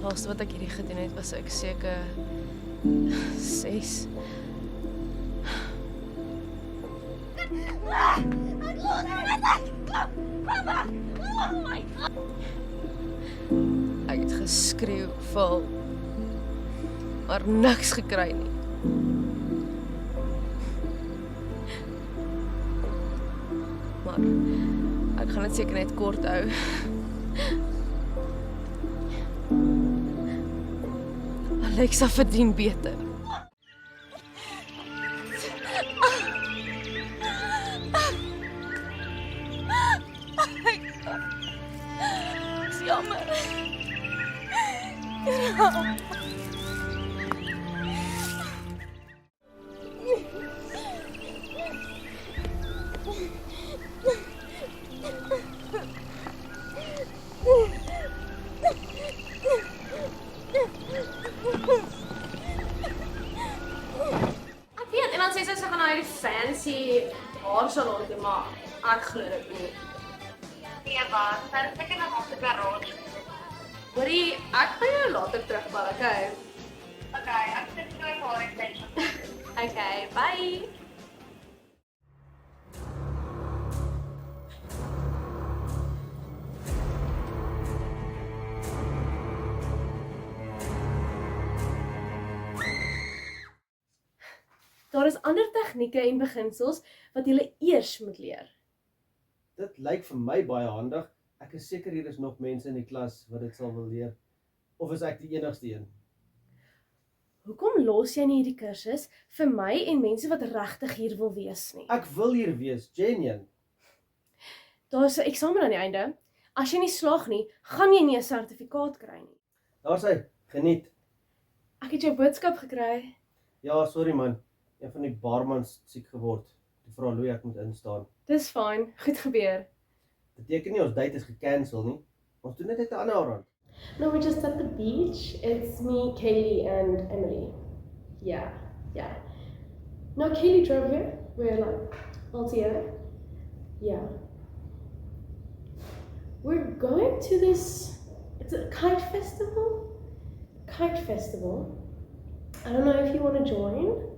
Laaste wat ek hierdie gedoen het, was ek seker 6. Ek het geskreeu, val, maar niks gekry nie. Maar ek gaan dit seker net kort hou. Alexa verdien beter. Dis jammer. Ek weet, en dan sê sy gaan na die fancy haarsalon toe, maar ek glo dit nie. Nee, baas, sy is seker nog op die garage. Hoorie, ek gaan jou later terugbel, okay? Okay, ek sit nou in haar extension. Okay, bye! Daar is ander tegnieke en beginsels wat jy eers moet leer. Dit lyk vir my baie handig. Ek is seker hier is nog mense in die klas wat dit sal wil leer. Of is ek die enigste een? Hoekom los jy nie hierdie kursus vir my en mense wat regtig hier wil wees nie? Ek wil hier wees, genuine. Daar is 'n eksamen aan die einde. As jy nie slaag nie, gaan jy nie 'n sertifikaat kry nie. Daar sê, geniet. Ek het jou boodskap gekry. Ja, sorry man. Een van die barmans siek geword. Toe vra Louis ek moet instaan. Dis fyn, goed gebeur. Dit beteken nie ons date is gecancel nie. Ons doen dit uit 'n ander aard. No, we're just at the beach. It's me, Kaylee, and Emily. Yeah. No, Kaylee drove here. We're like all together. Yeah. We're going to this, it's a kite festival? I don't know if you want to join.